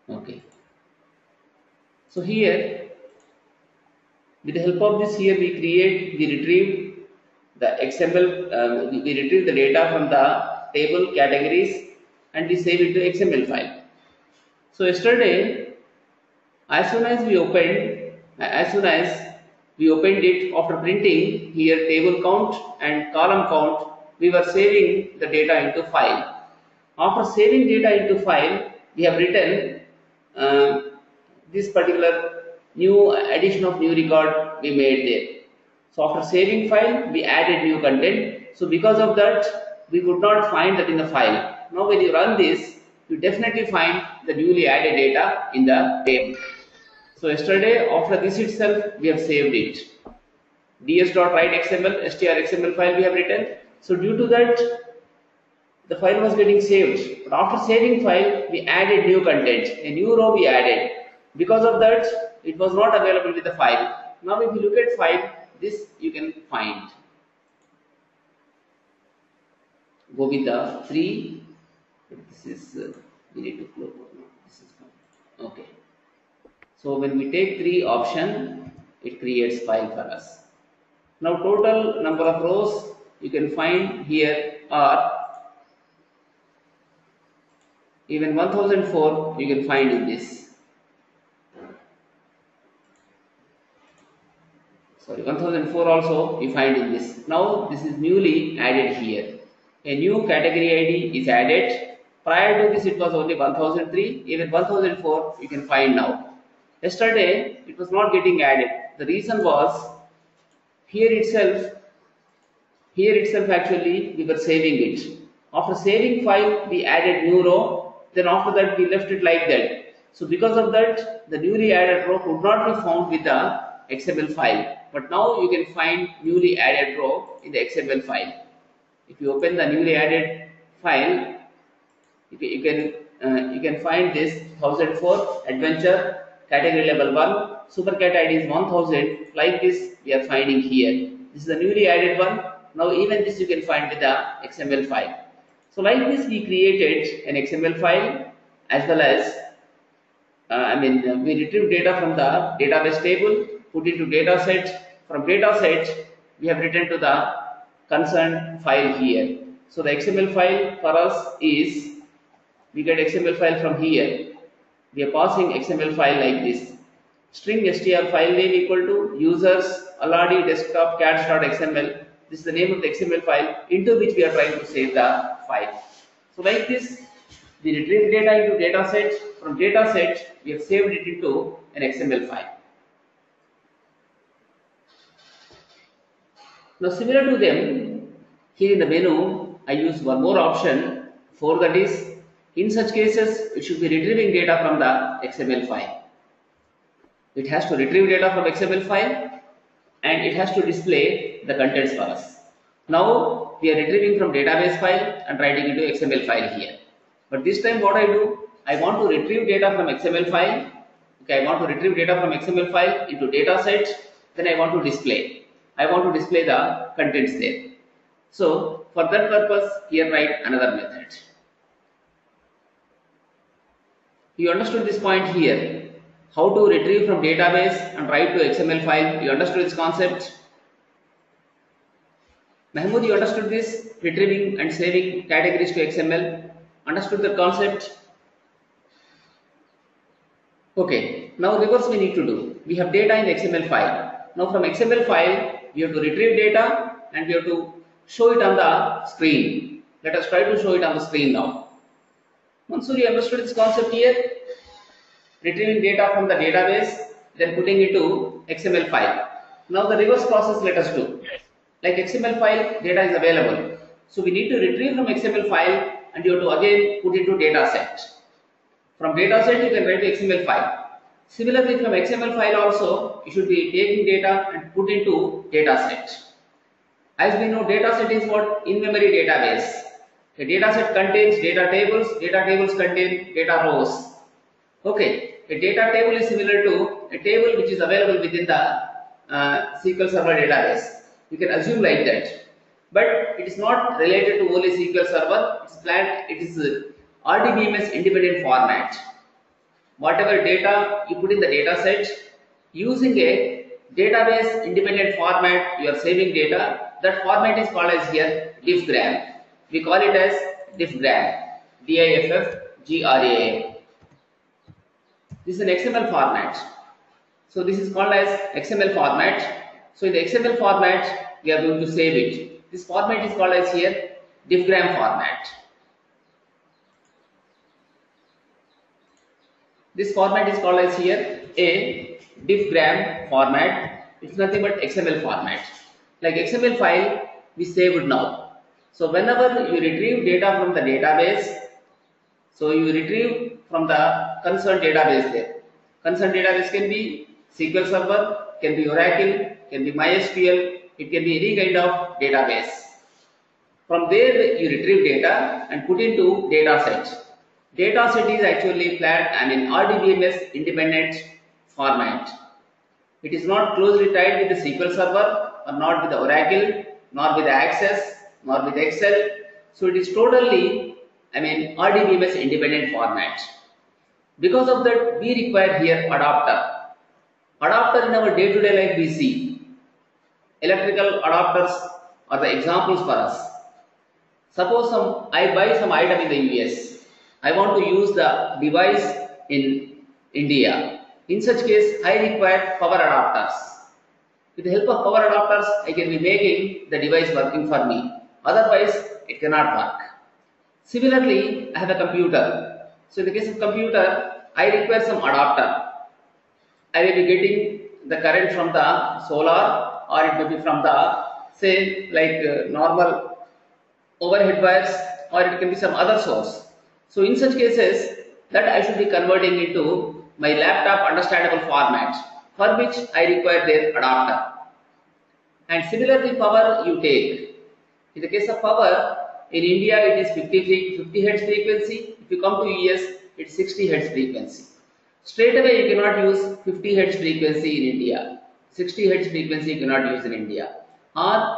Okay. So here, with the help of this, here we retrieve the XML, we retrieve the data from the table categories and we save it to XML file. So yesterday, as soon as we opened it after printing here table count and column count, we were saving the data into file. After saving data into file, we have written uh, this particular new addition of new record we made there. So after saving file, we added new content. So because of that, we could not find that in the file. Now when you run this, you definitely find the newly added data in the table. So yesterday, after this itself, we have saved it. ds.write.xml, str.xml file we have written. So due to that, the file was getting saved. But after saving file, we added new content. A new row we added. Because of that, it was not available with the file. Now if you look at file, this you can find. Go with the 3. This is, we need to close. This is fine. Okay. So when we take 3 option, it creates file for us. Now total number of rows you can find here are even 1004 you can find in this. Sorry, 1004 also you find in this. Now this is newly added here. A new category ID is added. Prior to this it was only 1003, even 1004 you can find now. Yesterday it was not getting added. The reason was here itself actually we were saving it. After saving file we added new row, then after that we left it like that. So because of that, the newly added row could not be found with the XML file. But now you can find newly added row in the XML file. If you open the newly added file, you can find this 1004 adventure category level 1 supercat ID is 1000. Like this we are finding here. This is the newly added one. Now even this you can find with the XML file. So like this we created an XML file as well as we retrieve data from the database table, put it to data set. From data set we have written to the concerned file here. So the XML file for us is, we get XML file from here. We are passing XML file like this. String str file name equal to users aladi desktop cats.xml. This is the name of the XML file into which we are trying to save the file. So like this, we retrieve data into data set. From data set, we have saved it into an XML file. Now similar to them, here in the menu, I use one more option for that is, in such cases, it should be retrieving data from the XML file. It has to retrieve data from XML file and it has to display the contents for us. Now we are retrieving from database file and writing into XML file here. But this time what I do, I want to retrieve data from XML file. Okay, I want to retrieve data from XML file into data set. Then I want to display. I want to display the contents there. So for that purpose, here write another method. You understood this point here. How to retrieve from database and write to XML file. You understood this concept? Mahmoud, you understood this? Retrieving and saving categories to XML. Understood the concept? Okay. Now reverse we need to do. We have data in the XML file. Now from XML file, we have to retrieve data and we have to show it on the screen. Let us try to show it on the screen now. Mansoor, you understood this concept here? Retrieving data from the database, then putting it to XML file. Now the reverse process let us do. Like XML file, data is available. So we need to retrieve from XML file and you have to again put into data set. From data set you can write to XML file. Similarly from XML file also, you should be taking data and put into data set. As we know, data set is what? In-memory database. A data set contains data tables contain data rows. Okay, a data table is similar to a table which is available within the SQL Server database. You can assume like that. But it is not related to only SQL Server. It is RDBMS independent format. whatever data you put in the data set using a database independent format, you are saving data. That format is called as here diffgram. We call it as diffgram, DIFFGRAM. This is an XML format. So this is called as XML format. So in the XML format, we are going to save it. This format is called as here diffgram format. This format is called as here a diffgram format. It's nothing but XML format. Like XML file, we save it now. So whenever you retrieve data from the database, so you retrieve from the concerned database there. Concerned database can be SQL Server, can be Oracle, can be MySQL, it can be any kind of database. From there you retrieve data and put into data set. Data set is actually RDBMS independent format. It is not closely tied with the SQL Server or not with the Oracle, nor with the Access, nor with Excel. So it is totally RDBMS independent format. Because of that, we require here adapter. Adapter in our day-to-day life we see. Electrical adapters are the examples for us. Suppose I buy some item in the US. I want to use the device in India. In such case, I require power adapters. With the help of power adapters, I can be making the device working for me. Otherwise, it cannot work. Similarly, I have a computer. So in the case of computer, I require some adapter. I will be getting the current from the solar, or it may be from the normal overhead wires, or it can be some other source. So in such cases, that I should be converting into my laptop understandable format, for which I require their adapter. And similarly, power you take. In the case of power, in India it is 50 Hz frequency. If you come to US, it's 60 Hz frequency. Straight away you cannot use 50 Hz frequency in India. 60 Hz frequency you cannot use in India. Or,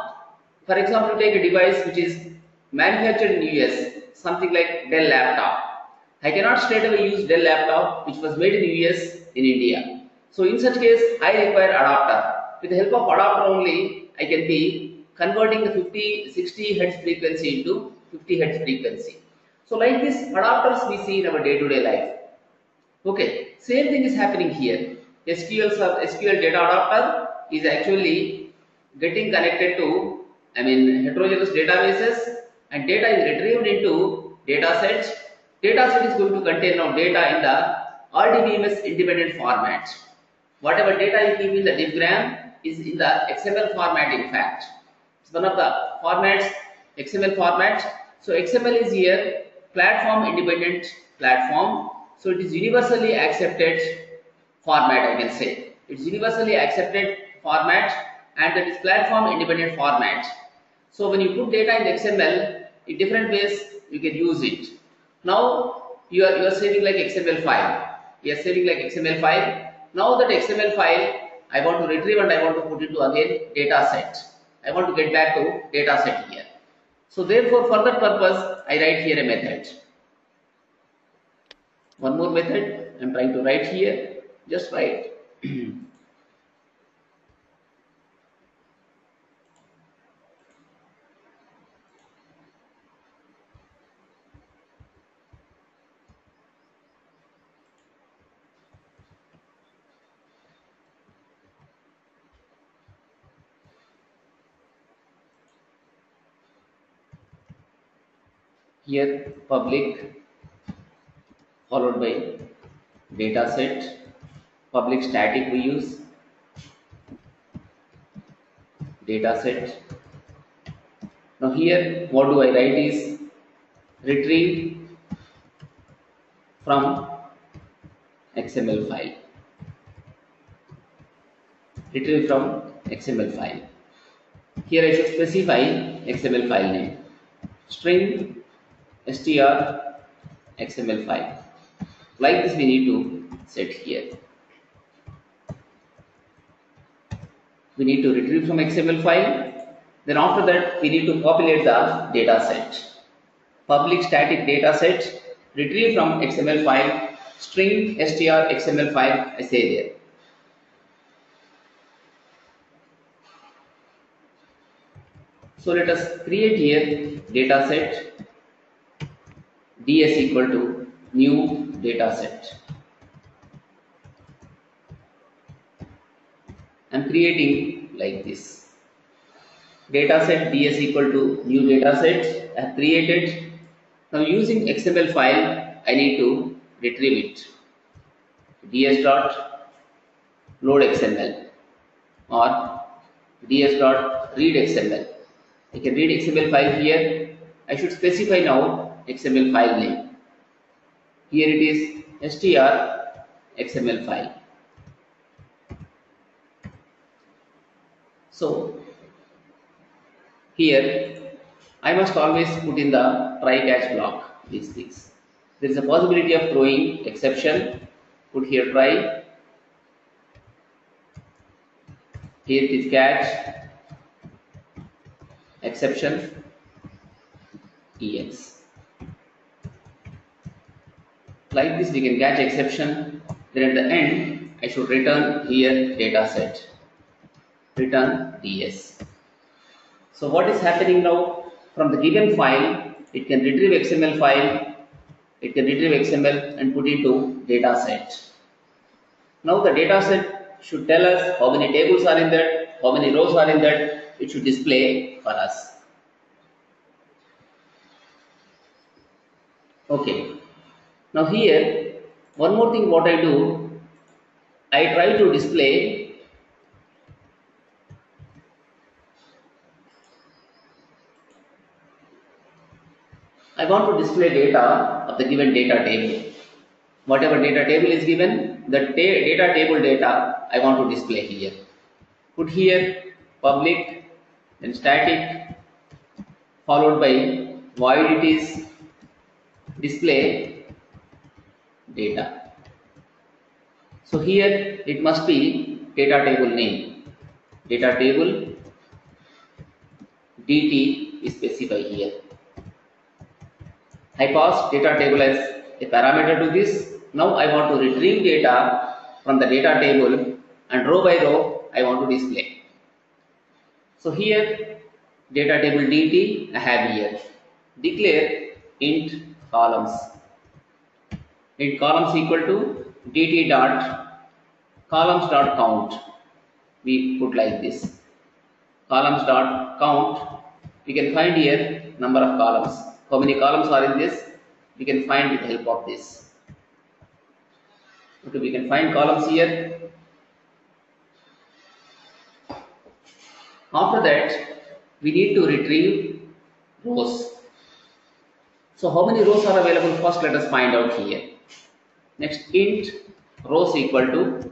for example, take a device which is manufactured in US, something like Dell laptop. I cannot straight away use Dell laptop which was made in US in India. So in such case, I require adapter. With the help of adapter only, I can be converting the 60 Hz frequency into 50 Hz frequency. So like this, adapters we see in our day-to-day life. Okay, same thing is happening here. SQL data adapter is actually getting connected to heterogeneous databases, and data is retrieved into data sets. Data set is going to contain now data in the RDBMS independent format. Whatever data you keep in the diffgram is in the XML format. In fact, it's one of the formats, XML format. So XML is here platform independent platform. So it is universally accepted format, I can say. It's universally accepted format, and that is platform independent format. So when you put data in XML, in different ways you can use it. Now you are saving like XML file. You are saving like XML file. Now that XML file I want to retrieve and I want to put into again data set. I want to get back to data set here. So therefore, for that purpose, I write here a method. One more method I am trying to write here. Just write. Here public followed by data set, public static we use, data set. Now here what do I write is retrieve from XML file. Retrieve from XML file. Here I should specify XML file name. String str XML file. Like this we need to set here. We need to retrieve from XML file. Then after that we need to populate the data set. Public static data set, retrieve from XML file, string str XML file I say there. So let us create here data set ds equal to new data set. I am creating like this. Data set ds equal to new data set I have created. Now using XML file I need to retrieve it. ds dot load XML or ds dot read XML. I can read XML file here. I should specify now XML file name. Here it is str XML file. So here I must always put in the try catch block these things. There is a possibility of throwing exception. Put here try. Here it is catch exception ex. Like this we can catch exception. Then at the end I should return here data set. Return ds. So what is happening now? From the given file, it can retrieve XML file, it can retrieve XML and put into data set. Now the data set should tell us how many tables are in that, how many rows are in that, it should display for us. Okay. Now here, one more thing what I do, I try to display I want to display data of the given data table. Whatever data table is given, the data table data I want to display here. Put here public, then static, followed by void it is display data. So here it must be data table name. Data table dt is specified here. I pass data table as a parameter to this. Now I want to retrieve data from the data table and row by row I want to display. So here data table dt I have here. Declare int columns. Int columns equal to dt dot columns dot count. We put like this. Columns dot count. We can find here number of columns. How many columns are in this? We can find with the help of this. Okay, we can find columns here. After that, we need to retrieve rows. So how many rows are available? First, let us find out here. Next, int rows equal to.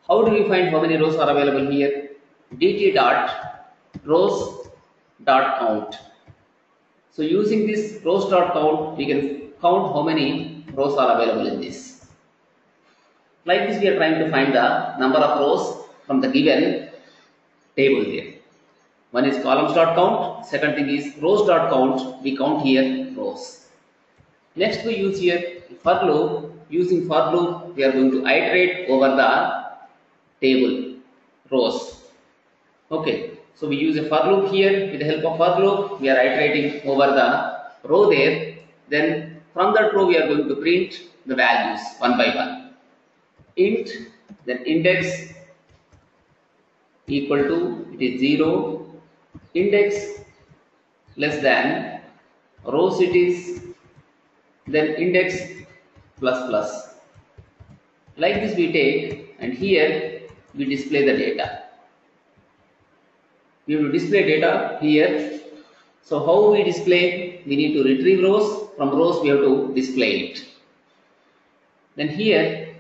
How do we find how many rows are available here? dt dot rows dot count. So using this rows dot count, we can count how many rows are available in this. Like this, we are trying to find the number of rows from the given table here. One is columns dot count, second thing is rows dot count, we count here rows. Next we use here for loop. Using for loop, we are going to iterate over the table rows. Okay. So we use a for loop here. With the help of for loop, we are iterating over the row there. Then from that row, we are going to print the values one by one. Int, then index equal to, it is 0. Index less than, rows it is, then index plus plus. Like this we take, and here we display the data. We have to display data here. So how we display? We need to retrieve rows. From rows we have to display it. Then here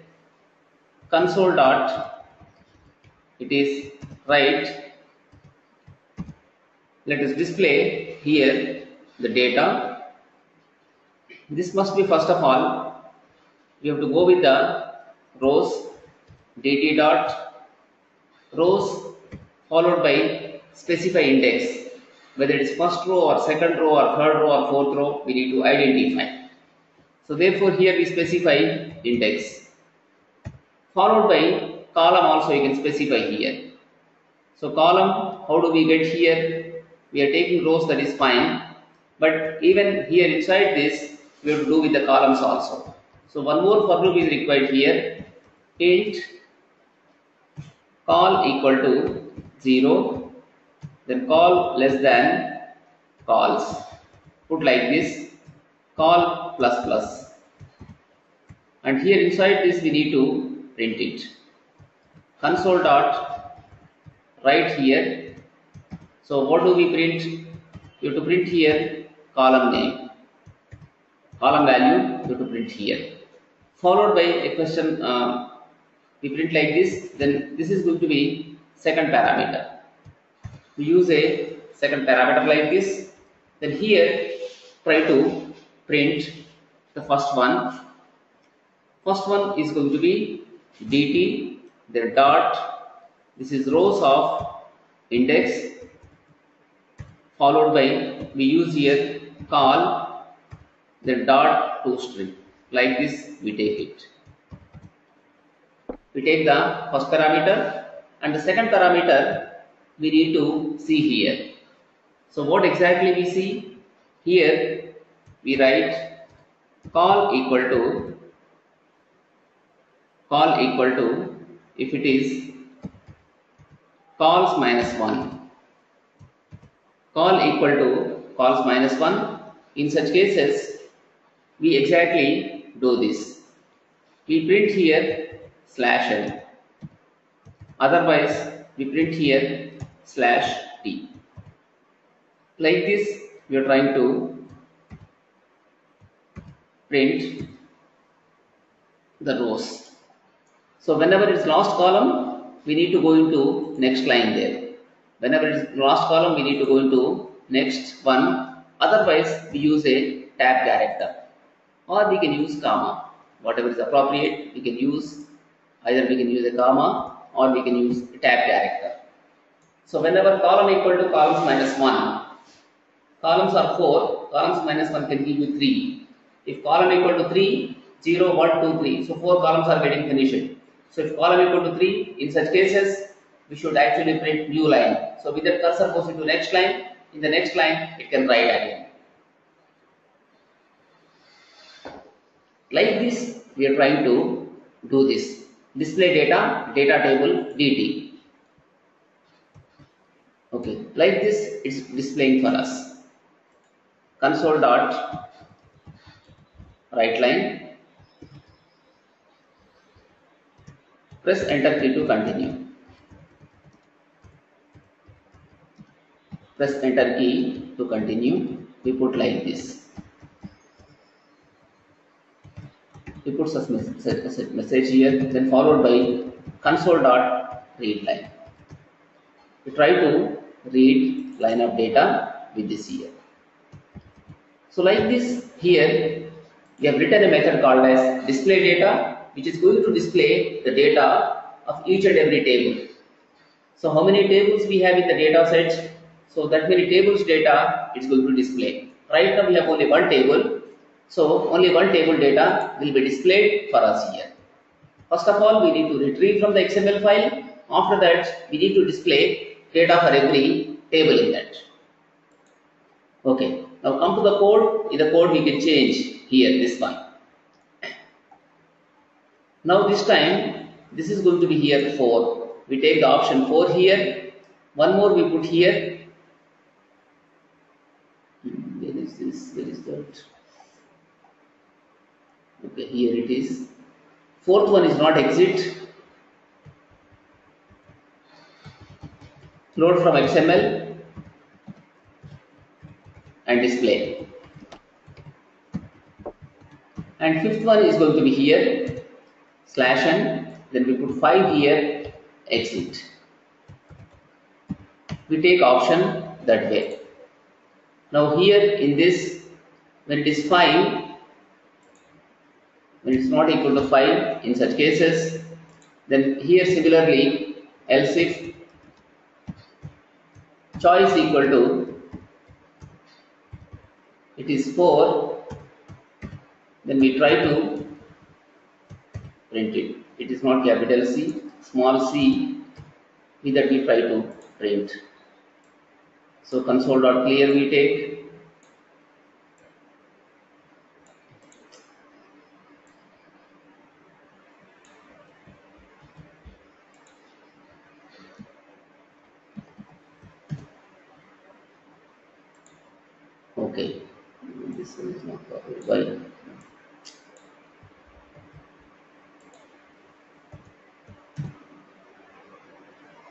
console dot, it is write. Let us display here the data. This must be first of all, we have to go with the rows, dt dot rows followed by specify index, whether it is first row or second row or third row or fourth row, we need to identify. So therefore here we specify index, followed by column also you can specify here. So column, how do we get here? We are taking rows, that is fine, but even here inside this we have to do with the columns also. So one more for loop is required here. Int call equal to 0, then call less than calls. Put like this, call plus plus, and here inside this we need to print it. Console dot write here. So what do we print? You have to print here column name, column value you have to print here, followed by a question. We print like this, then this is going to be second parameter. We use a second parameter like this, then here try to print the first one. First one is going to be dt, then dot, this is rows of index, followed by we use here call, then dot to string. Like this we take it. We take the first parameter and the second parameter we need to see here. So what exactly we see? Here we write call equal to, if it is calls minus 1, call equal to calls minus 1. In such cases we exactly do this. We print here /n, otherwise we print here /t. Like this we are trying to print the rows. So whenever it's last column we need to go into next line there. Whenever it's last column we need to go into next one, otherwise we use a tab character, or we can use comma. Whatever is appropriate we can use. Either we can use a comma or we can use a tab character. So whenever column equal to columns minus 1, columns are 4, columns minus 1 can give you 3. If column equal to 3, 0, 1, 2, 3, so 4 columns are getting finished. So if column equal to 3, in such cases we should actually print new line. So with that cursor goes into next line, in the next line it can write again. Like this we are trying to do this. Display data, data table dt. Okay, like this it's displaying for us. Console dot write line. Press enter key to continue. Press enter key to continue. We put like this. We put such message here, then followed by console dot read line. We try to read line of data with this here. So like this here we have written a method called as display data, which is going to display the data of each and every table. So how many tables we have in the data set? So that many tables data it's going to display. Right now we have only one table, so only one table data will be displayed for us here. First of all we need to retrieve from the XML file. After that we need to display data for every table in that. Okay, now come to the code. In the code we can change here this one. Now this time this is going to be here 4. We take the option 4 here. One more we put here. Where is this? Where is that? Okay, here it is. Fourth one is not exit. Load from XML and display. And fifth one is going to be here /n, then we put 5 here, exit. We take option that way. Now here in this, when it is 5, when it is not equal to 5, in such cases, then here similarly else if choice equal to, it is 4, Then we try to print it. It is not capital C, small c, with that we try to print. So console.clear we take. Okay, this one is not copied. Why?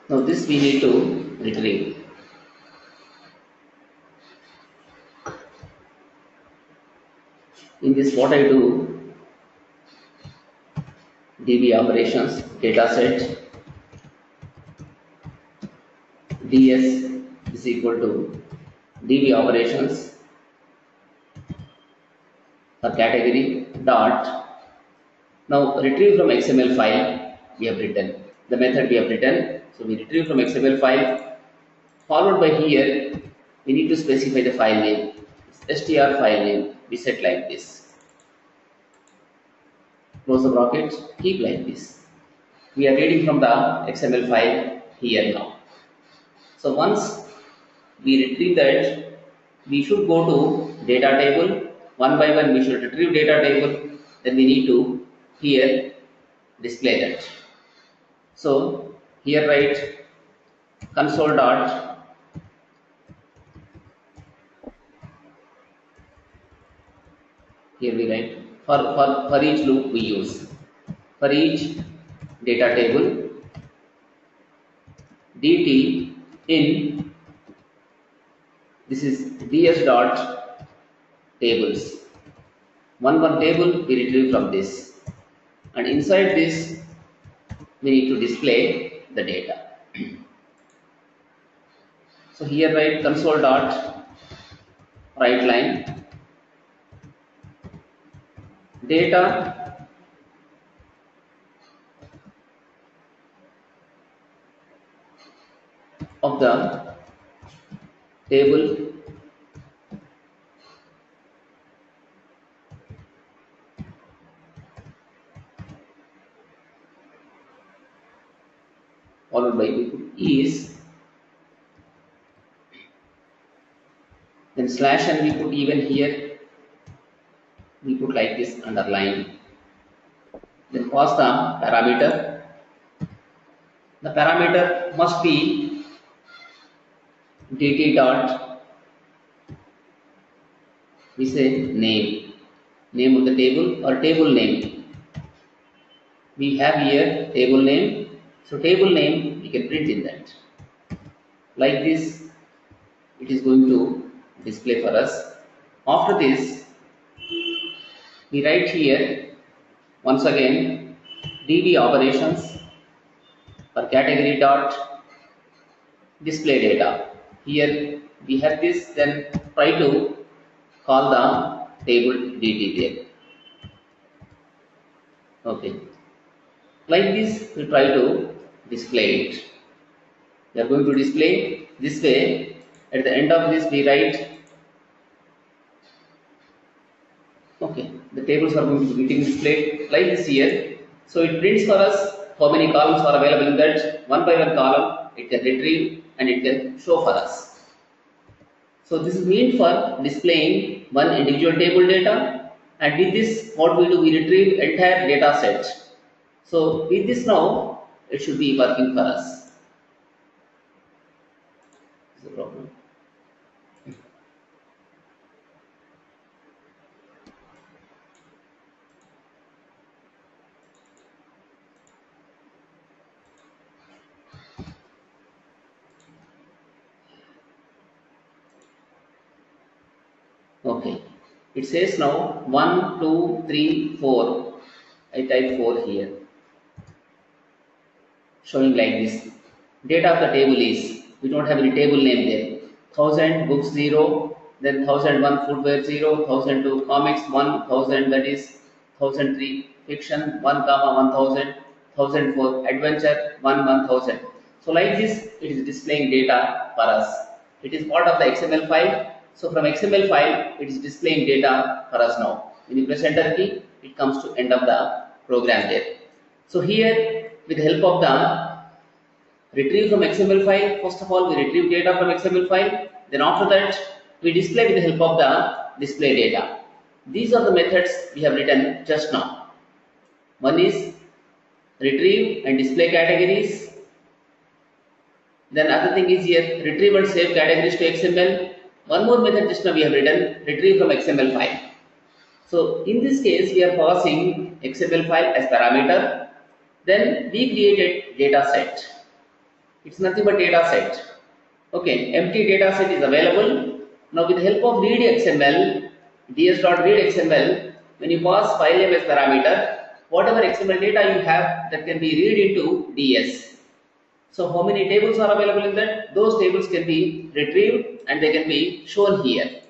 Now this we need to retrieve. In this what I do, DB operations, dataset, DS is equal to DB operations or category dot. Now retrieve from XML file we have written. The method we have written. So we retrieve from XML file. Followed by here, we need to specify the file name. It's str file name. We set like this. Close the brackets. Keep like this. We are reading from the XML file here now. So once we retrieve that, we should go to data table. One by one we should retrieve data table. Then we need to here display that. So here write console dot here we write for each loop we use. For each data table dt in this is ds dot tables. One table we retrieve from this, and inside this we need to display the data. So here write console dot write line data of the table followed by is, then slash and we put even here, we put like this underline, then pass the parameter. The parameter must be dt dot, we say name of the table or table name. We have here table name, so table name we can print in that. Like this it is going to display for us. After this we write here once again DB operations for category dot display data. Here we have this, then try to call the table dt there. Okay, like this we try to display it. We are going to display this way. At the end of this we write, okay, the tables are going to be getting displayed like this here. So it prints for us how many columns are available in that. One by one column it can retrieve and it can show for us. So this is meant for displaying one individual table data, and with this what we do, we retrieve entire data set. So with this now it should be working for us. Is the problem? Okay, it says now 1, 2, 3, 4. I type 4 here, showing like this. Data of the table is, we don't have any table name there. 1000 books 0, then 1001 footwear 0, 1002 comics 1, 1000 that is 1003 fiction 1, 1000, 1004 adventure 1, 1000. So like this it is displaying data for us. It is part of the XML file. So from XML file it is displaying data for us now. When you press enter key, it comes to end of the program there. So here, with the help of the retrieve from XML file, first of all we retrieve data from XML file, then after that we display with the help of the display data. These are the methods we have written just now. One is retrieve and display categories. Then other thing is here retrieve and save categories to XML. One more method just now we have written retrieve from XML file. So in this case we are passing XML file as parameter. Then we created data set. It's nothing but data set. Okay, empty data set is available. Now with the help of read XML, ds.read XML, when you pass file name as parameter, whatever XML data you have that can be read into DS. So how many tables are available in that? Those tables can be retrieved and they can be shown here.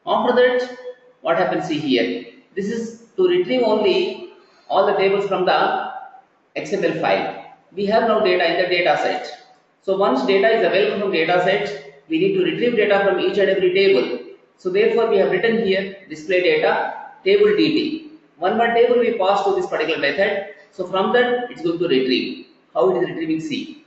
After that, what happens see here? This is to retrieve only all the tables from the XML file. We have now data in the data set. So once data is available from data set, we need to retrieve data from each and every table. So therefore we have written here display data table DT. One table we pass to this particular method. So from that it's going to retrieve. How it is retrieving see.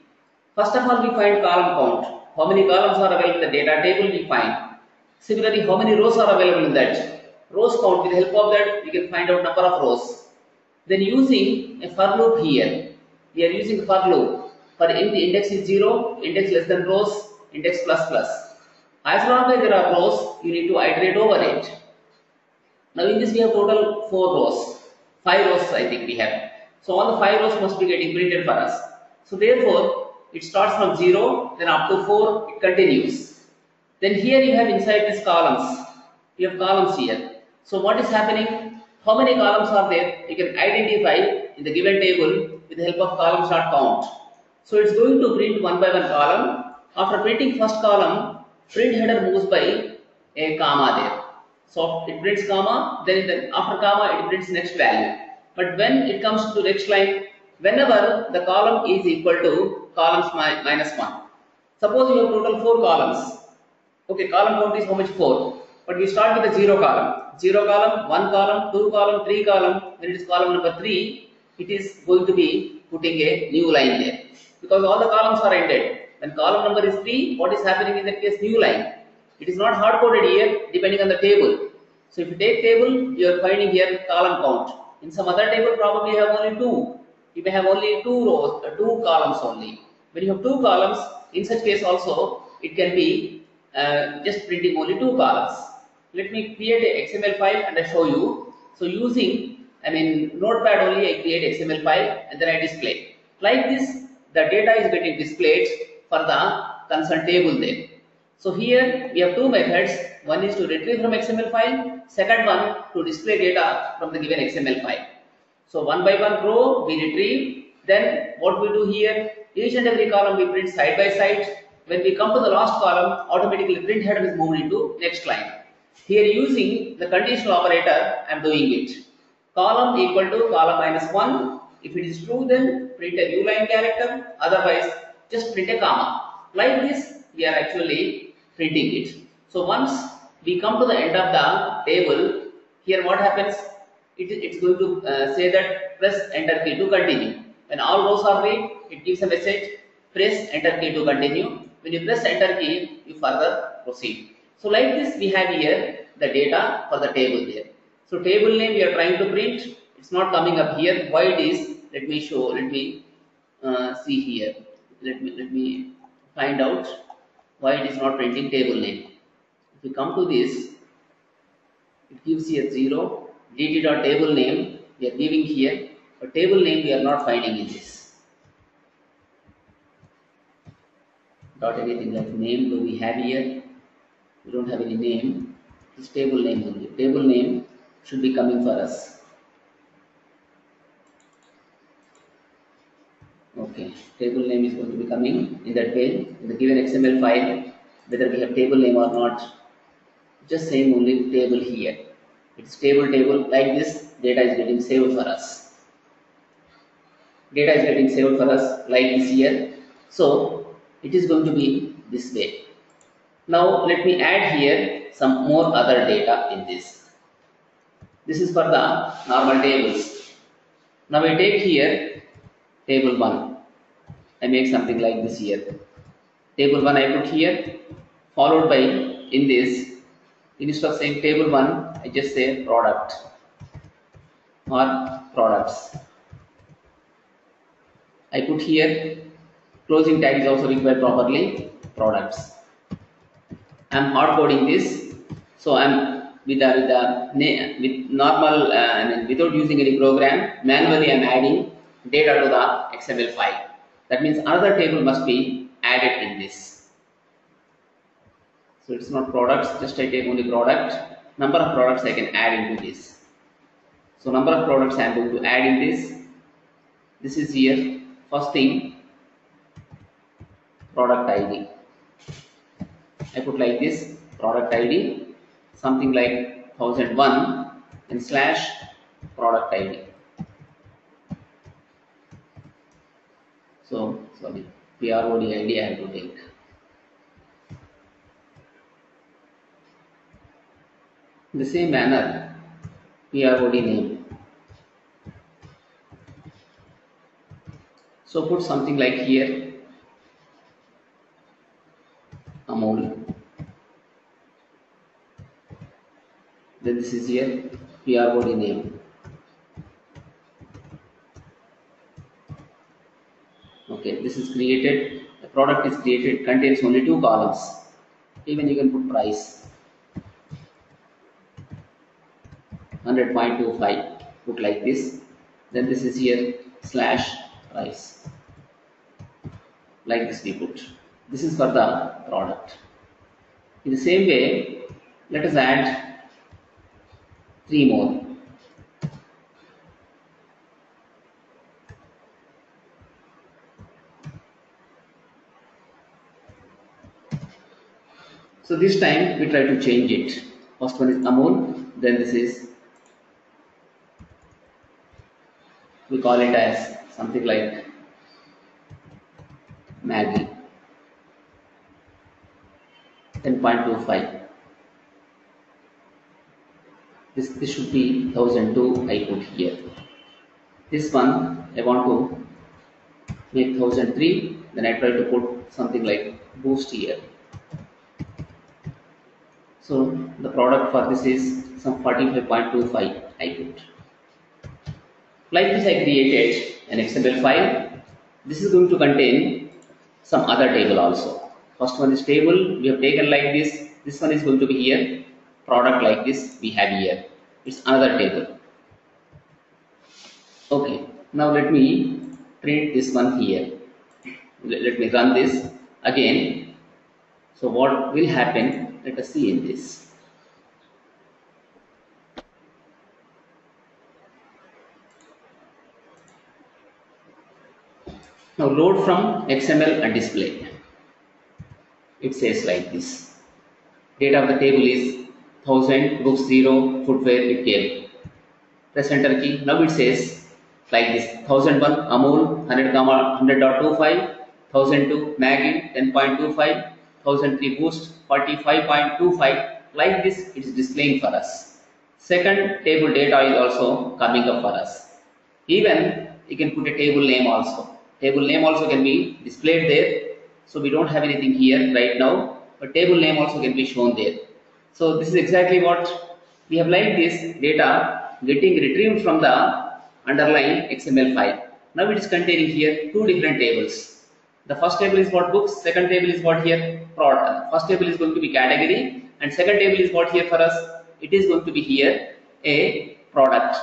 First of all we find column count. How many columns are available in the data table we find. Similarly how many rows are available in that. Rows count, with the help of that we can find out number of rows. Then using a for loop here. We are using for loop. For int index is 0, index less than rows, index plus plus. As long as there are rows, you need to iterate over it. Now in this we have total 4 rows. 5 rows I think we have. So all the 5 rows must be getting printed for us. So therefore, it starts from 0, then up to 4, it continues. Then here you have inside these columns. You have columns here. So what is happening? How many columns are there? You can identify in the given table with the help of columns.count. So it's going to print one by one column. After printing first column, print header moves by a comma there. So it prints comma, then after comma it prints next value. But when it comes to next line, whenever the column is equal to columns minus 1. Suppose you have total 4 columns. Okay, column count is how much? 4. But we start with a 0 column. 0 column, 1 column, 2 column, 3 column. When it is column number 3, it is going to be putting a new line there. Because all the columns are ended. When column number is 3, what is happening in that case? New line. It is not hard coded here depending on the table. So if you take table, you are finding here column count. In some other table probably you have only 2. You may have only 2 rows, 2 columns only. When you have 2 columns, in such case also, it can be just printing only 2 columns. Let me create a XML file and I show you. So using, Notepad only I create XML file and then I display. Like this, the data is getting displayed for the concerned table there. So here we have 2 methods. One is to retrieve from XML file. Second one to display data from the given XML file. So one by one row we retrieve. Then what we do here, each and every column we print side by side. When we come to the last column, automatically print header is moved into next line. Here using the conditional operator, I am doing it. Column equal to column minus 1. If it is true, then print a new line character. Otherwise, just print a comma. Like this, we are actually printing it. So once we come to the end of the table, here what happens? It's going to say that press enter key to continue. When all rows are read, it gives a message. Press enter key to continue. When you press enter key, you further proceed. So like this, we have here the data for the table there. So table name we are trying to print. It's not coming up here. Why it is? Let me show. Let me see here. Let me find out why it is not printing table name. If we come to this, it gives here 0. dt.table name we are giving here, but table name we are not finding in this. Not anything like name do we have here? We don't have any name. It's table name only. Table name should be coming for us. Okay, table name is going to be coming in that page in the given XML file, whether we have table name or not. Just saying only table here. It's table like this. Data is getting saved for us. Data is getting saved for us like this here. So it is going to be this way. Now let me add here some more other data in this. This is for the normal tables. Now I take here table 1. I make something like this here. Table 1 I put here, followed by in this, instead of saying table 1, I just say product or products. I put here, closing tag is also required properly, products. I am hard coding this, so I am with normal, without using any program, manually I am adding data to the XML file. That means another table must be added in this. So it's not products, just I take only product. Number of products I can add into this. So number of products I am going to add in this. This is here. First thing, product ID. I put like this, product ID, something like 1001 and slash product ID. So sorry, PROD ID I have to take. In the same manner, PROD name. So put something like here, Amol. Then this is here, PROD name. Okay, this is created, the product is created, contains only 2 columns. Even you can put price, 100.25, put like this. Then this is here, slash price. Like this we put. This is for the product. In the same way, let us add 3 more. So this time we try to change it. First one is Amul, then this is, we call it as something like Maggi, 10.25. This should be 1002 I put here. This one I want to make 1003, then I try to put something like Boost here. So the product for this is some 45.25 I put. Like this I created an XML file. This is going to contain some other table also. First one is table, we have taken like this. This one is going to be here. Product like this we have here. It's another table. Okay, now let me print this one here. Let me run this again. So what will happen? Let us see in this. Now load from XML and display. It says like this. Data of the table is 1000, books 0, footwear it gave. Press enter key. Now it says like this: 1001 Amul 100.25, 1002 Maggi 10.25, 1003 Boost 45.25. Like this it is displaying for us. Second, table data is also coming up for us. Even you can put a table name also. Table name also can be displayed there. So we don't have anything here right now, but table name also can be shown there. So this is exactly what we have, like this data getting retrieved from the underlying XML file. Now it is containing here 2 different tables. The first table is what books, second table is what here product. First table is going to be category and second table is what here for us, it is going to be here a product.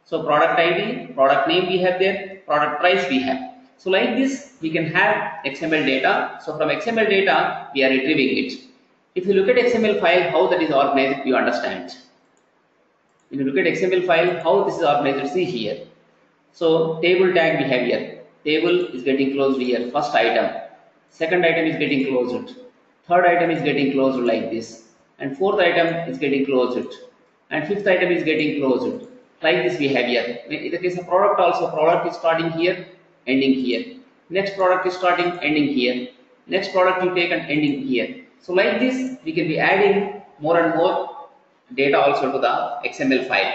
So product ID, product name we have there, product price we have. So like this we can have XML data. So from XML data we are retrieving it. If you look at XML file, how that is organized, you understand. When you look at XML file, how this is organized, see here. So table tag we have here. Table is getting closed here. First item. Second item is getting closed. Third item is getting closed like this. And fourth item is getting closed. And fifth item is getting closed. Like this we have here. In the case of product also, product is starting here, ending here. Next product is starting, ending here. Next product you take and ending here. So like this we can be adding more and more data also to the XML file.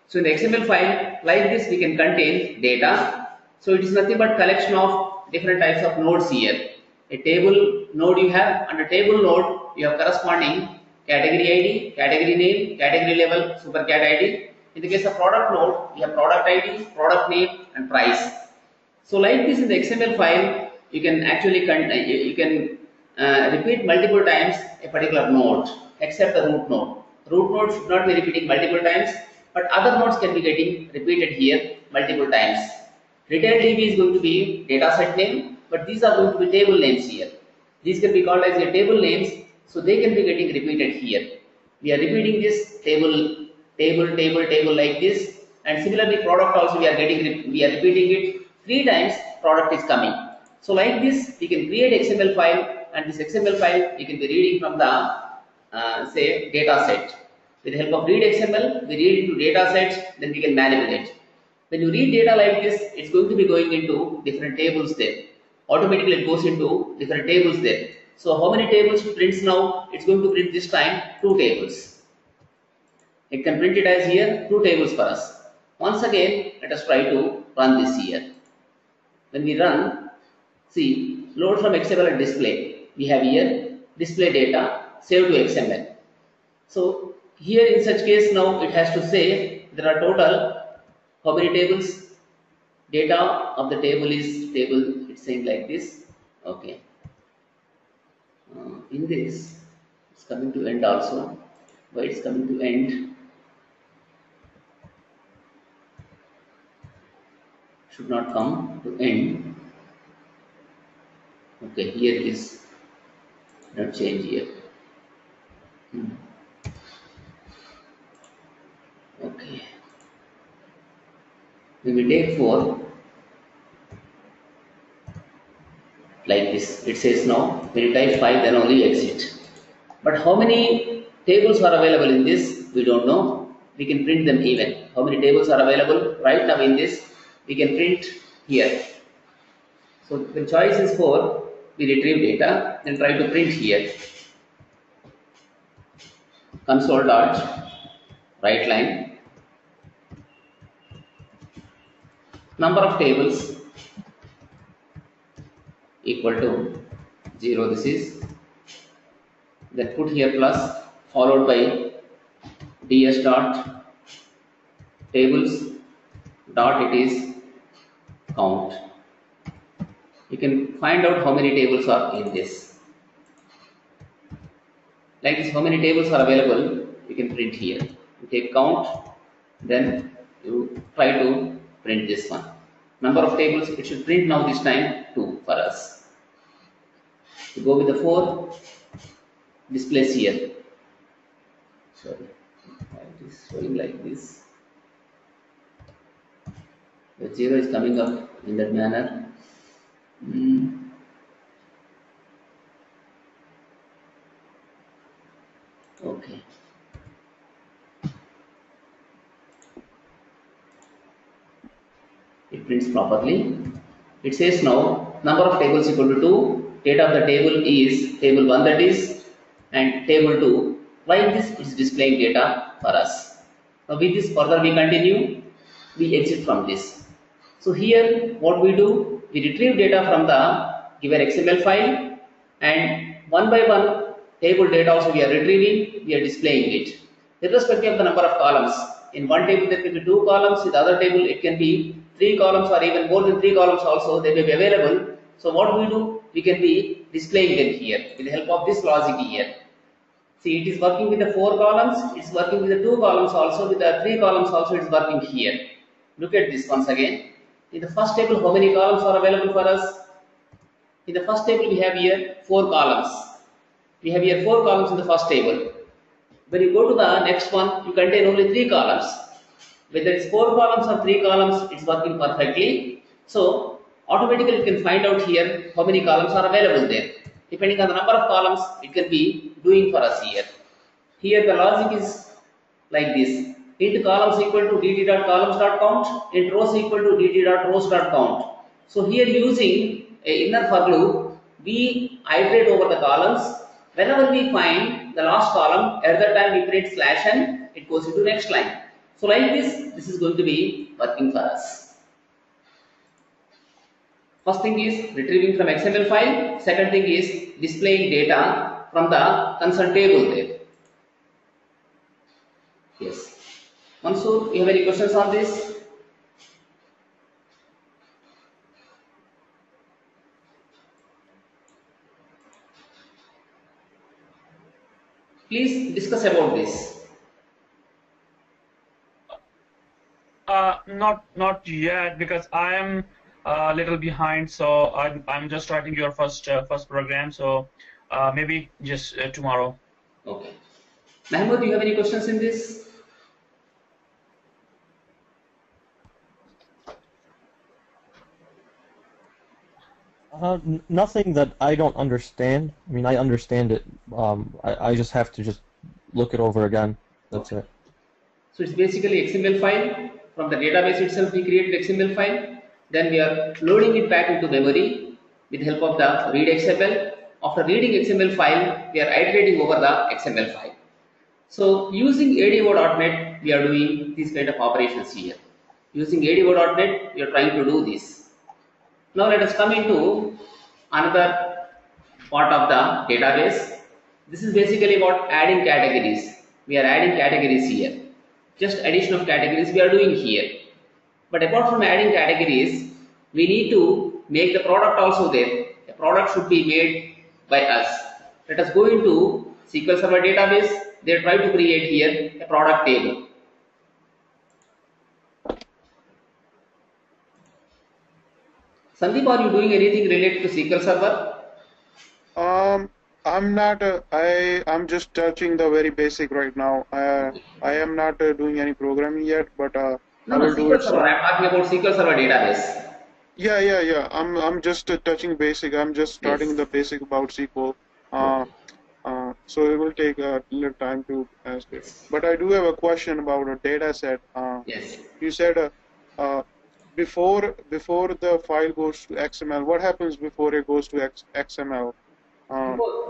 So in the XML file, like this, we can contain data. So it is nothing but collection of different types of nodes here. A table node you have, under table node, you have corresponding category ID, category name, category level, supercat ID. In the case of product node, you have product ID, product name, and price. So like this in the XML file, you can actually repeat multiple times a particular node, except the root node. Root node should not be repeating multiple times, but other nodes can be getting repeated here multiple times. Retail DB is going to be data set name, but these are going to be table names here. These can be called as a table names, so they can be getting repeated here. We are repeating this table like this, and similarly product also we are repeating it 3 times. Product is coming. So like this, we can create XML file, and this XML file we can be reading from the say data set. With the help of read XML, we read into data sets, then we can manipulate. When you read data like this, it's going to be going into different tables there. Automatically it goes into different tables there. So how many tables it prints now? It's going to print this time 2 tables. It can print it as here 2 tables for us. Once again, let us try to run this here. When we run, see, load from XML and display. We have here display data, save to XML. So here in such case now it has to say there are total how many tables? Data of the table is table, it's saying like this. Okay. In this, it's coming to end also. Why it's coming to end? Should not come to end. Okay, here it is. Not change here. Okay. When we take 4, like this, it says now, when you type 5, then only exit. But how many tables are available in this? We don't know. We can print them even. How many tables are available right now in this? We can print here. So when choice is 4, we retrieve data, then try to print here. Console dot write line. Number of tables equal to 0. This is, then put here plus followed by ds dot tables dot it is count. You can find out how many tables are in this. Like this, how many tables are available, you can print here. You take count, then you try to print this one. Number of tables, it should print now this time 2 for us. You go with the 4, displays here. Sorry, it is showing like this. The 0 is coming up in that manner. Okay. It prints properly. It says now number of tables equal to 2. Data of the table is table 1, that is, and table 2. Like this, it's displaying data for us. Now with this further we continue. We exit from this. So here what we do, we retrieve data from the given XML file, and one by one table data also we are retrieving, we are displaying it. Irrespective of the number of columns. In one table there can be 2 columns, in the other table it can be 3 columns or even more than 3 columns also, they may be available. So what we do, we can be displaying them here with the help of this logic here. See, it is working with the 4 columns, it is working with the 2 columns also, with the 3 columns also it is working here. Look at this once again. In the first table, how many columns are available for us? In the first table we have here 4 columns. We have here 4 columns in the first table. When you go to the next one, you contain only 3 columns. Whether it's 4 columns or 3 columns, it's working perfectly. So automatically you can find out here how many columns are available there. Depending on the number of columns, it can be doing for us here. Here the logic is like this. Int columns equal to dt.columns.count, int rows equal to dt.rows.count. So here using a inner for loop, we iterate over the columns. Whenever we find the last column, at that time we print slash n, it goes into next line. So like this is going to be working for us. First thing is retrieving from XML file. Second thing is displaying data from the concerned table there. Yes. Mansoor, you have any questions on this? Please discuss about this. Not yet, because I am a little behind. So I'm just starting your first program. So maybe just tomorrow. Okay. Mahmoud, do you have any questions in this? Nothing that I don't understand. I mean, I understand it. I just have to just look it over again. That's it. So it's basically XML file. From the database itself, we created XML file. Then we are loading it back into memory with the help of the read XML. After reading XML file, we are iterating over the XML file. So using ADO.NET, we are doing these kind of operations here. Using ADO.NET, we are trying to do this. Now let us come into another part of the database. This is basically about adding categories. We are adding categories here. Just addition of categories we are doing here. But apart from adding categories, we need to make the product also there. The product should be made by us. Let us go into SQL Server database. They try to create here a product table. Sandeep, are you doing anything related to SQL Server? I'm not. I'm just touching the very basic right now. I am not doing any programming yet, but I will do SQL it Server. soon. I'm talking about SQL Server database. Yeah. I'm just touching basic. I'm just starting Yes. the basic about SQL. Okay. So it will take a little time to ask it. Yes. But I do have a question about a data set. Yes. You said before the file goes to XML, what happens before it goes to XML?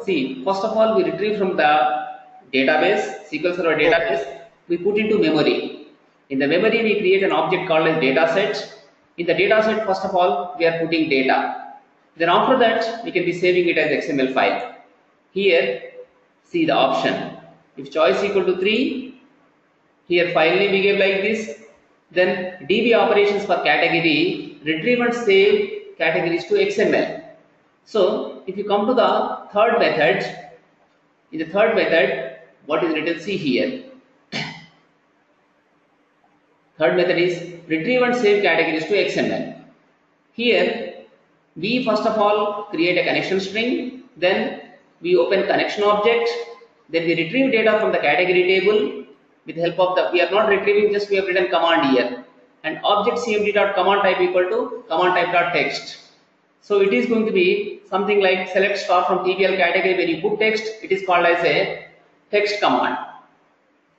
See, first of all, we retrieve from the database, SQL Server Okay. database, we put into memory. In the memory, we create an object called as dataset. In the dataset, first of all, we are putting data. Then after that, we can be saving it as XML file. Here, see the option. If choice equal to 3, here file name we give like this. Then DB operations for category, retrieve and save categories to XML. So if you come to the third method, in the third method, what is written? See here. Third method is retrieve and save categories to XML. Here, we first of all create a connection string, then we open connection object, then we retrieve data from the category table with the help of the, we are not retrieving, just we have written command here. And object cmd.command type equal to command type.text. So it is going to be something like select star from TBL category. When you put text, it is called as a text command.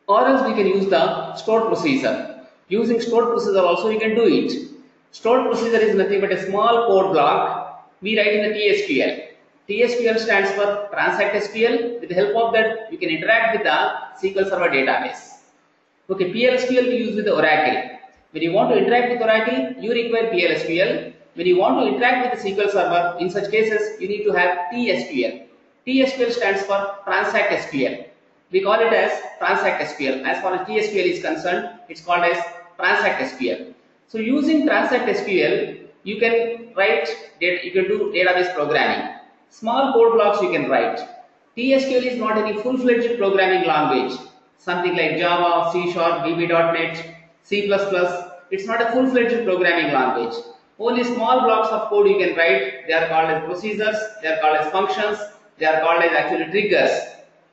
Or else we can use the stored procedure. Using stored procedure also we can do it. Stored procedure is nothing but a small code block we write in the TSQL. TSQL stands for Transact SQL. With the help of that, you can interact with the SQL Server database. Okay, PLSQL we use with the Oracle. When you want to interact with Oracle, you require PLSQL. When you want to interact with the SQL Server, in such cases, you need to have TSQL. TSQL stands for Transact SQL. We call it as Transact SQL. As far as TSQL is concerned, it's called as Transact SQL. So using Transact SQL, you can write, you can do database programming. Small code blocks you can write. TSQL is not any full-fledged programming language. Something like Java, C#, VB.NET, C++. It's not a full-fledged programming language. Only small blocks of code you can write. They are called as procedures, they are called as functions, they are called as actually triggers.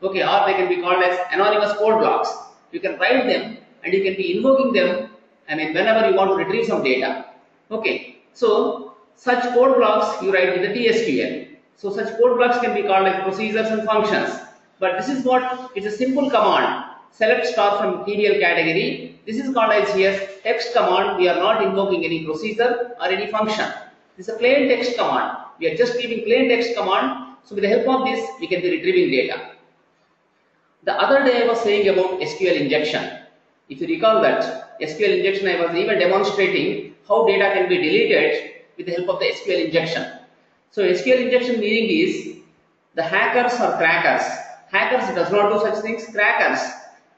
Okay, or they can be called as anonymous code blocks. You can write them and you can be invoking them, I mean, whenever you want to retrieve some data. Okay, so such code blocks you write with the TSQL. So such code blocks can be called as procedures and functions. But this is what, it's a simple command. Select star from TDL category. This is called as here text command. We are not invoking any procedure or any function. This is a plain text command. We are just giving plain text command. So with the help of this, we can be retrieving data. The other day I was saying about SQL injection. If you recall that SQL injection, I was even demonstrating how data can be deleted with the help of the SQL injection. So SQL injection meaning is the hackers or crackers. Hackers does not do such things. Crackers,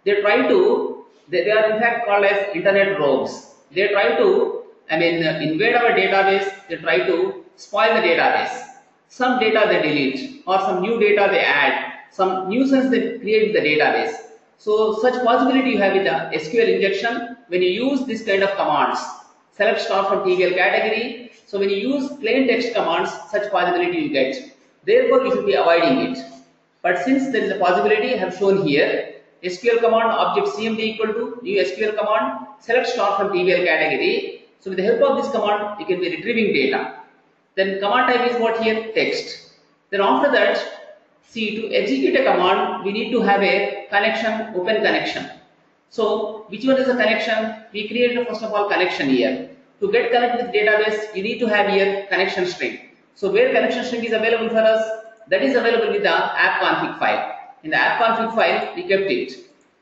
they try to, they are in fact called as internet rogues. They try to, invade our database. They try to spoil the database. Some data they delete or some new data they add. Some nuisance they create with the database. So such possibility you have with the SQL injection when you use this kind of commands. Select star from TBL category. So when you use plain text commands, such possibility you get. Therefore, you should be avoiding it. But since there is a possibility, I have shown here, SQL command object CMD equal to new SQL command, select star from TBL category. So with the help of this command, you can be retrieving data. Then command type is what here? Text. Then after that, see, to execute a command, we need to have a connection, open connection. So which one is the connection? We create first of all connection here. To get connected with database, you need to have here connection string. So where connection string is available for us? That is available with the app config file. In the app config file, we kept it.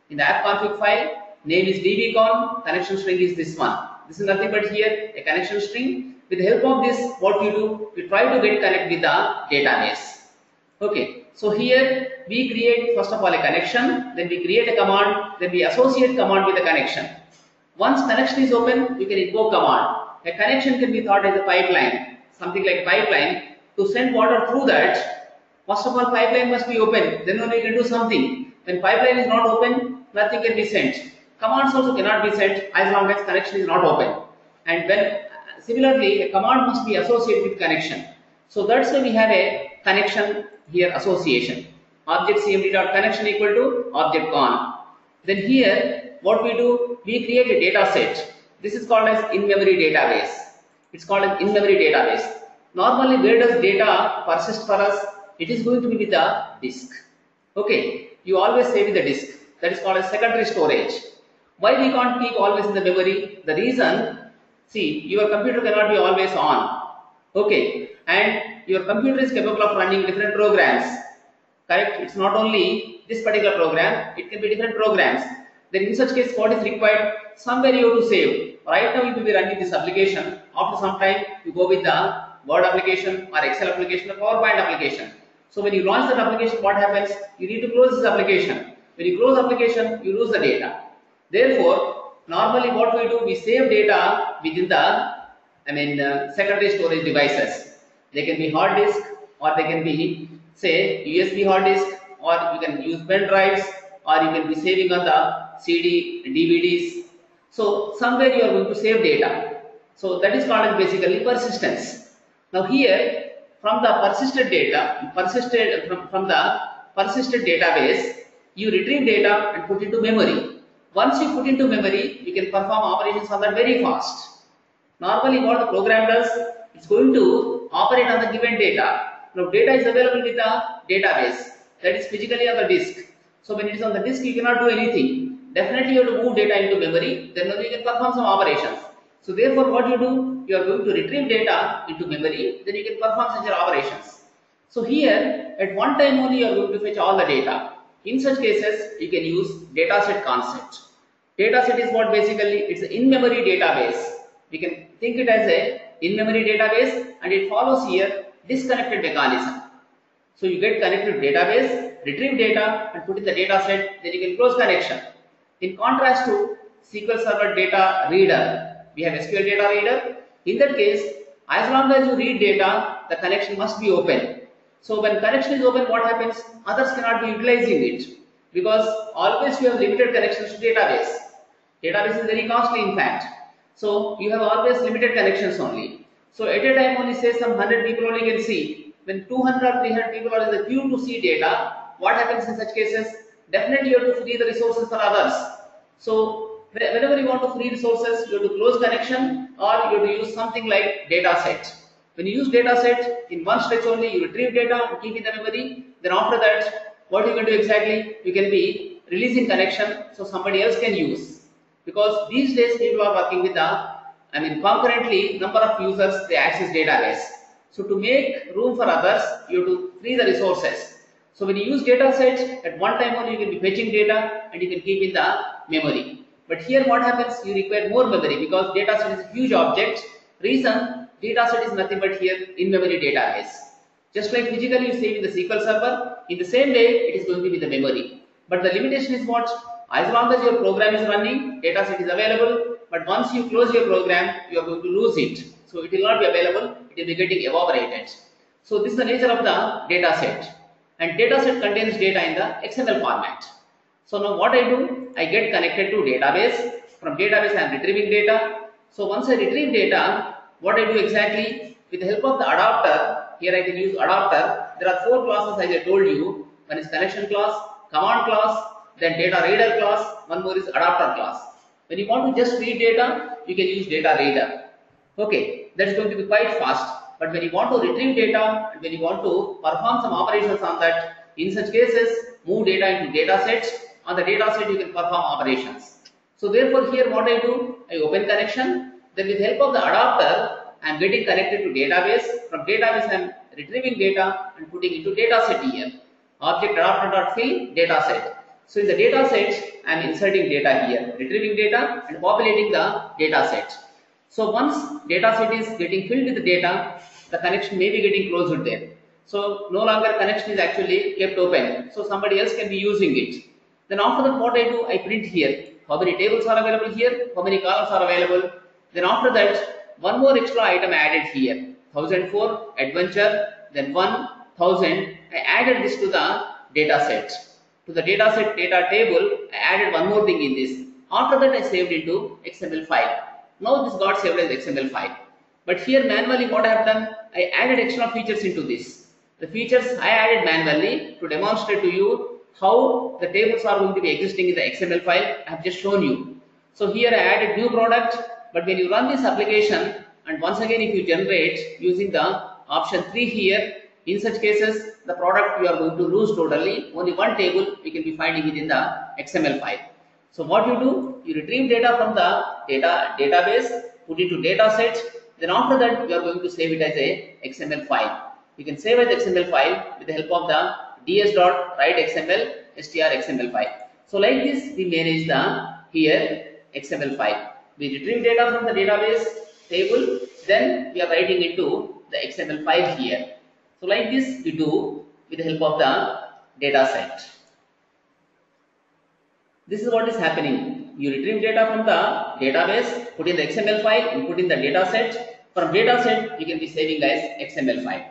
In the app config file, name is dbcon, connection string is this one. This is nothing but here a connection string. With the help of this, what we do? We try to get connect with the database. Okay. So here we create first of all a connection, then we create a command, then we associate command with the connection. Once connection is open, you can invoke command. A connection can be thought as a pipeline, something like pipeline. To send water through that, first of all pipeline must be open, then only you can do something. When pipeline is not open, nothing can be sent. Commands also cannot be sent as long as connection is not open. And when similarly, a command must be associated with connection. So that's why we have a connection here association. Object cmd.connection equal to object con. Then here, what we do, we create a data set. This is called as in-memory database. It's called an in-memory database. Normally, where does data persist for us? It is going to be with the disk. Okay, you always save with the disk. That is called as secondary storage. Why we can't keep always in the memory? The reason, see, your computer cannot be always on. Okay, and your computer is capable of running different programs. Correct? It's not only this particular program, it can be different programs. Then in such case, what is required? Somewhere you have to save. Right now you will be running this application. After some time, you go with the Word application or Excel application or PowerPoint application. So when you launch that application, what happens? You need to close this application. When you close application, you lose the data. Therefore, normally what we do, we save data within the secondary storage devices. They can be hard disk or they can be, say, USB hard disk, or you can use pen drives, or you can be saving on the CD, DVDs. So somewhere you are going to save data. So that is called as basically persistence. Now here, from the persisted data, from the persisted database, you retrieve data and put into memory. Once you put into memory, you can perform operations on that very fast. Normally what the program does, it's going to operate on the given data. Now data is available with the database, that is physically on the disk. So when it is on the disk, you cannot do anything. Definitely you have to move data into memory, then only you can perform some operations. So therefore what you do, you are going to retrieve data into memory, then you can perform such operations. So here, at one time only you are going to fetch all the data. In such cases, you can use dataset concept. Dataset is what basically, it's an in-memory database. We can think it as a in-memory database, and it follows here disconnected mechanism. So you get connected to database, retrieve data and put in the data set, then you can close connection. In contrast to SQL Server data reader, we have SQL data reader. In that case, as long as you read data, the connection must be open. So when connection is open, what happens? Others cannot be utilizing it, because always you have limited connections to database. Database is very costly in fact. So you have always limited connections only. So at a time only say some 100 people only can see. When 200 or 300 people are in the queue to see data, what happens in such cases? Definitely you have to free the resources for others. So whenever you want to free resources, you have to close connection, or you have to use something like data set. When you use data set, in one stretch only you retrieve data and keep in the memory. Then after that, what you can do exactly? You can be releasing connection so somebody else can use. Because these days people are working with concurrently number of users they access database. So to make room for others, you have to free the resources. So when you use data sets, at one time only you can be fetching data and you can keep in the memory. But here what happens, you require more memory because data set is a huge object. Reason, data set is nothing but here in-memory database. Just like physically you save in the SQL server, in the same way it is going to be the memory. But the limitation is what? As long as your program is running, data set is available, but once you close your program, you are going to lose it. So it will not be available, it will be getting evaporated. So this is the nature of the data set. And data set contains data in the XML format. So now what I do, I get connected to database. From database I am retrieving data. So once I retrieve data, what I do exactly, with the help of the adapter, here I can use adapter. There are 4 classes as I told you. One is connection class, command class, then data reader class, one more is adapter class. When you want to just read data, you can use data reader. Okay, that is going to be quite fast. But when you want to retrieve data and when you want to perform some operations on that, in such cases, move data into data sets. On the data set, you can perform operations. So therefore, here what I do, I open connection. Then with the help of the adapter, I am getting connected to database. From database, I am retrieving data and putting into data set here. Object adapter.fill data set. So in the data set, I am inserting data here, retrieving data and populating the data set. So once data set is getting filled with the data, the connection may be getting closed there. So no longer connection is actually kept open. So somebody else can be using it. Then after that, what I do, I print here. How many tables are available here? How many columns are available? Then after that, one more extra item added here. 1004 adventure, then 1000. I added this to the data set. To the data set data table, I added one more thing in this. After that, I saved into XML file. Now this got saved as XML file. But here manually what I have done, I added extra features into this. The features I added manually to demonstrate to you how the tables are going to be existing in the XML file. I have just shown you. So here I added new product, but when you run this application, and once again if you generate using the option 3 here, in such cases the product you are going to lose totally. Only one table you can be finding it in the XML file. So what you do, you retrieve data from the database, put it to data set, then after that you are going to save it as a XML file. You can save as XML file with the help of the ds.writeXML strXML file. So like this we manage the here XML file. We retrieve data from the database table, then we are writing into the XML file here. So like this we do with the help of the data set. This is what is happening. You retrieve data from the database, put in the XML file, and put in the data set. From data set, you can be saving as XML file.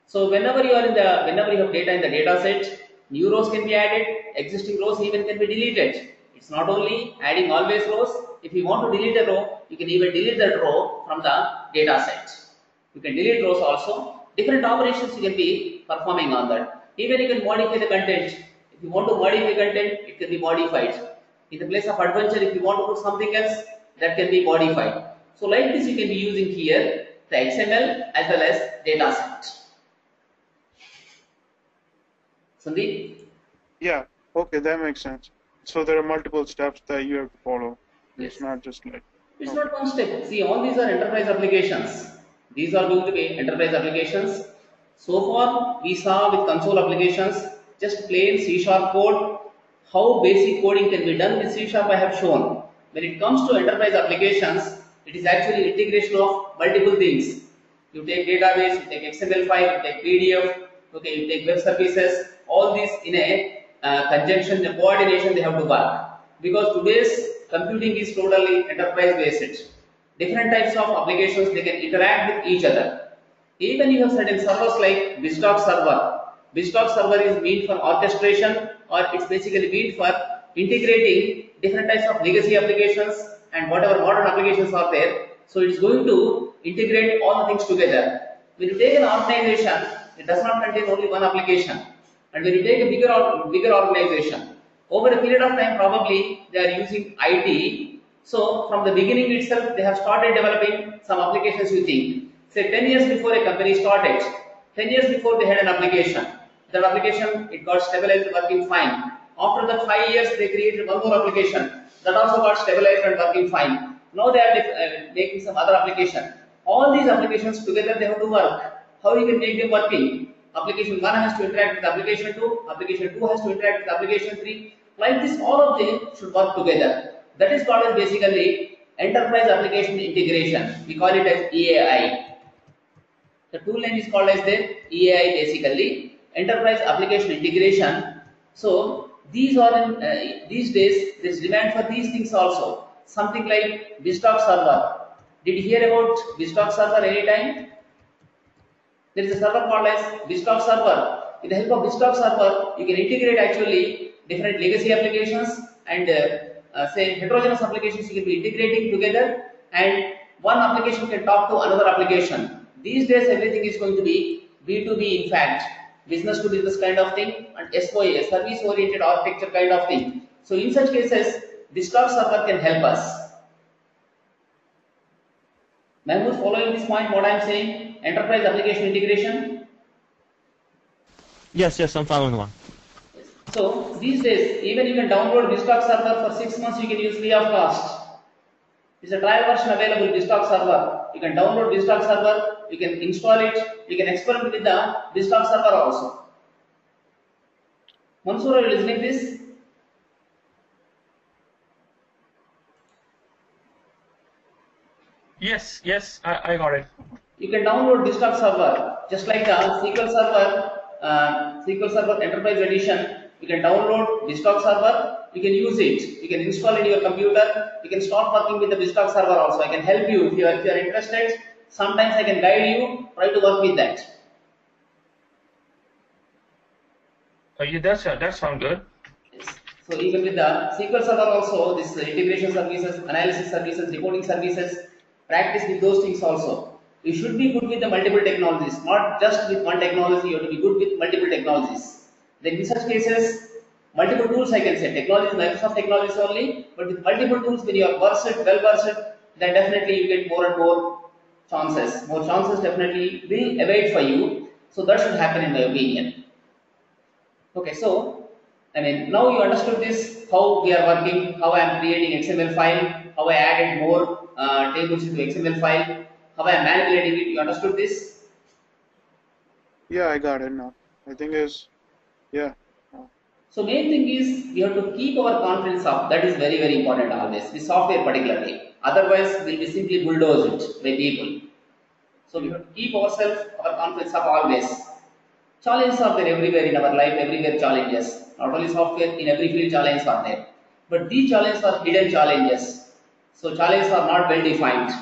So whenever you have data in the data set, new rows can be added, existing rows even can be deleted. It's not only adding always rows. If you want to delete a row, you can even delete that row from the data set. You can delete rows also. Different operations you can be performing on that. Even you can modify the content. If you want to modify content, it can be modified. In the place of adventure, if you want to put something else, that can be modified. So like this, you can be using here the XML as well as data set. Sandeep? Yeah, okay, that makes sense. So there are multiple steps that you have to follow. Yes. It's not just like... It's not one step. See, all these are enterprise applications. These are going to be enterprise applications. So far, we saw with console applications, just plain C# code, how basic coding can be done with C# I have shown. When it comes to enterprise applications, it is actually integration of multiple things. You take database, you take XML file, you take PDF, okay, you take web services, all these in a conjunction, the coordination they have to work. Because today's computing is totally enterprise based. Different types of applications, they can interact with each other. Even you have certain servers like BizTalk server. BizTalk server is meant for orchestration, or it's basically meant for integrating different types of legacy applications and whatever modern applications are there. So it's going to integrate all the things together. When you take an organization, it does not contain only one application. And when you take a bigger organization, over a period of time probably they are using IT. So from the beginning itself they have started developing some applications you think. Say 10 years before a company started, 10 years before they had an application. That application, it got stabilized, working fine. After that 5 years they created one more application. That also got stabilized and working fine. Now they are making some other application. All these applications together they have to work. How you can make them working? Application 1 has to interact with application 2, application 2 has to interact with application 3. Like this, all of them should work together. That is called as basically Enterprise Application Integration. We call it as EAI. The tool name is called as the EAI, basically Enterprise Application Integration. So these are in these days there's demand for these things also. Something like BizTalk server. Did you hear about BizTalk server any time? There is a server called as BizTalk server. With the help of BizTalk server, you can integrate actually different legacy applications and say heterogeneous applications. You can be integrating together, and one application can talk to another application. These days, everything is going to be B2B, in fact, business to business kind of thing, and SOA, service oriented architecture kind of thing. So, in such cases, BizTalk server can help us. Mahmood, following this point, what I am saying, enterprise application integration. Yes, I'm following along. So these days, even you can download BizTalk server for 6 months. You can use free of cost. It's a trial version available. BizTalk server. You can download BizTalk server. You can install it. You can experiment with the BizTalk server also. Mansoor, are you listening to this? Yes, I got it. You can download BizTalk server just like the SQL Server Enterprise Edition. You can download BizTalk server. You can use it. You can install it in your computer. You can start working with the BizTalk server also. I can help you if you are interested. Sometimes I can guide you. Try to work with that. Yeah, that sounds good. Yes. So even with the SQL Server also, this integration services, analysis services, reporting services, practice with those things also. You should be good with the multiple technologies, not just with one technology. You have to be good with multiple technologies. Then in such cases, multiple tools, I can say technologies, Microsoft technologies only, but with multiple tools, when you are well versed, then definitely you get more and more chances. More chances definitely will await for you. So that should happen in my opinion. Okay, so I mean now you understood this, how we are working, how I am creating XML file, how I added more tables into XML file, how I am manipulating it. You understood this? Yeah, I got it now. I think is yeah. So main thing is we have to keep our confidence up. That is very important always. With software particularly. Otherwise we'll be simply bulldozed by people. So we have to keep ourselves, our confidence up always. Challenges are there everywhere in our life, everywhere challenges. Not only software, in every field challenges are there. But these challenges are hidden challenges. So challenges are not well defined.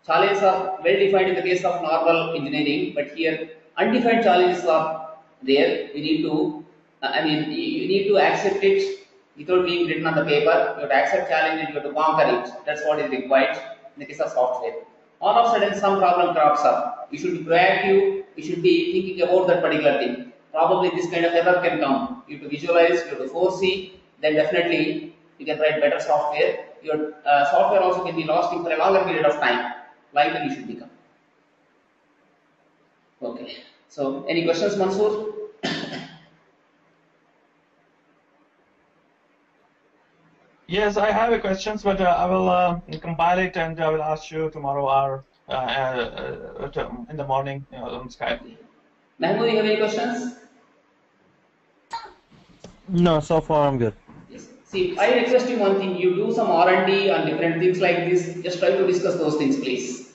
Challenges are well defined in the case of normal engineering, but here undefined challenges are there. We need to, you need to accept it without being written on the paper. You have to accept challenge and you have to conquer it. That's what is required in the case of software. All of a sudden, some problem crops up. You should be proactive. You should be thinking about that particular thing. Probably this kind of error can come. You have to visualize, you have to foresee. Then definitely you can write better software. Your software also can be lasting for a longer period of time. Like that you should become. Okay. So, any questions, Mansoor? Yes, I have a questions, but I will compile it and I will ask you tomorrow or in the morning on Skype. Mahmood, you have any questions? No, so far I'm good. Yes. See, I request you one thing. You do some R&D on different things like this. Just try to discuss those things, please.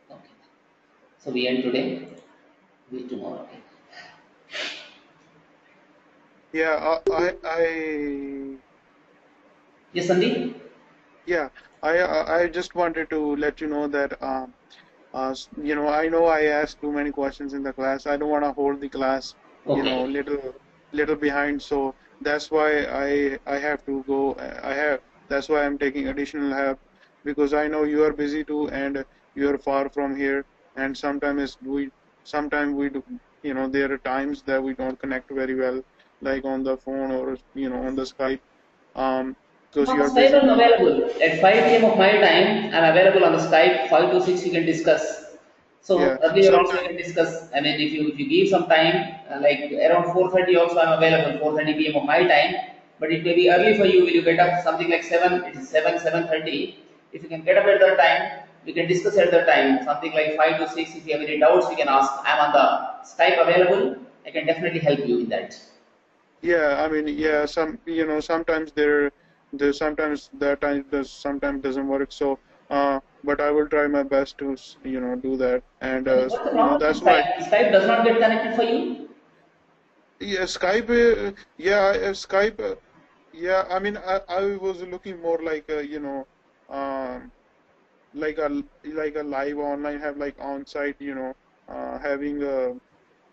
Okay. So we end today. We tomorrow. Okay. Yeah, Yes, Sandeep? yeah, I just wanted to let you know that I know I asked too many questions in the class. I don't want to hold the class, Okay. little behind. So that's why I have to go. That's why I'm taking additional help because I know you are busy too and you are far from here. And sometimes we do, there are times that we don't connect very well, like on the phone or on the Skype. Because On you are Skype, busy. I'm available. At 5 p.m. of my time, I'm available on the Skype. 5 to 6, you can discuss. So Yeah, earlier also you sometimes. can discuss. I mean, if you give some time, like around 4:30 also I'm available. 4:30 p.m. of my time. But it may be early for you. Will you get up something like 7? It is 7:30. If you can get up at that time, we can discuss at that time. Something like 5 to 6. If you have any doubts, you can ask. I'm on the Skype available. I can definitely help you in that. Yeah, I mean, yeah, sometimes there sometimes that time does sometimes doesn't work. So, but I will try my best to, do that. And, What's the problem with that's why, Skype? Skype does not get connected for you? yeah, Skype, Skype, yeah, I mean, I was looking more like, um, like a live online, have like on-site, having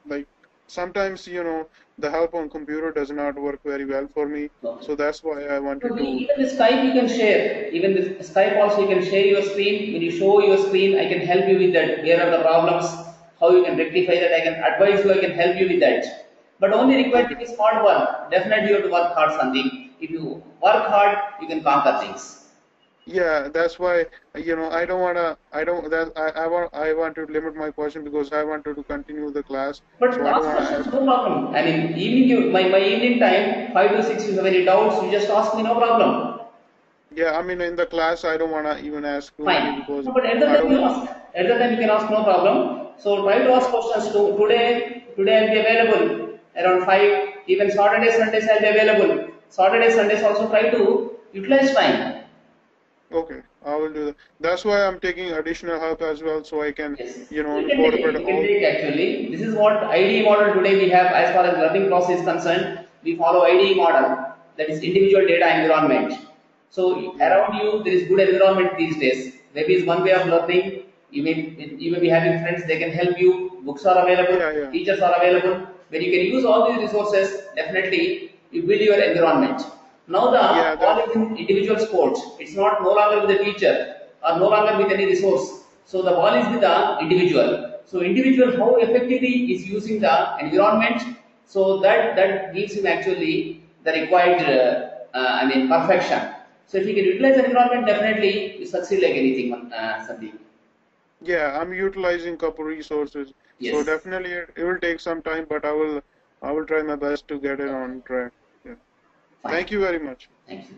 like sometimes the help on computer does not work very well for me, No. so that's why I wanted No, to. even with Skype you can share. Even with Skype also you can share your screen. When you show your screen, I can help you with that. Where are the problems? How you can rectify that? I can advise you. I can help you with that. But only required Okay. to be smart work. Definitely you have to work hard something. If you work hard, you can conquer things. Yeah, that's why I don't wanna I don't that I want to limit my question because I wanted to continue the class, But so I don't ask want to questions, ask. no problem. I mean, evening my evening time, 5 to 6. You have any doubts? You just ask me, no problem. Yeah, I mean in the class I don't want to even ask too many Fine. because No, but at the I time don't. you ask. At the time you can ask, no problem. So try to ask Yeah. questions to today. Today I'll be available around 5. Even Saturday, Sundays I'll be available. Saturday, Sundays also try to utilize time. Okay, I will do that. That's why I'm taking additional help as well, so I can Yes. incorporate You can all. take actually. This is what IDE model today we have as far as learning process is concerned. We follow IDE model, that is individual data environment. So Yeah, around you there is good environment these days. Maybe it's one way of learning. You may be having friends, they can help you. Books are available, yeah, yeah, teachers are available. When you can use all these resources, definitely you build your environment. Now the yeah. ball That's is in individual sports. It's not no longer with the teacher or no longer with any resource. So the ball is with the individual. So individual how effectively is using the environment. So that gives him actually the required perfection. So if you can utilize the environment, definitely you succeed like anything, Sandeep. yeah. I'm utilizing couple resources, so Yes, definitely it will take some time, but I will try my best to get it on track. Yeah. fine. Thank you very much. Thank you.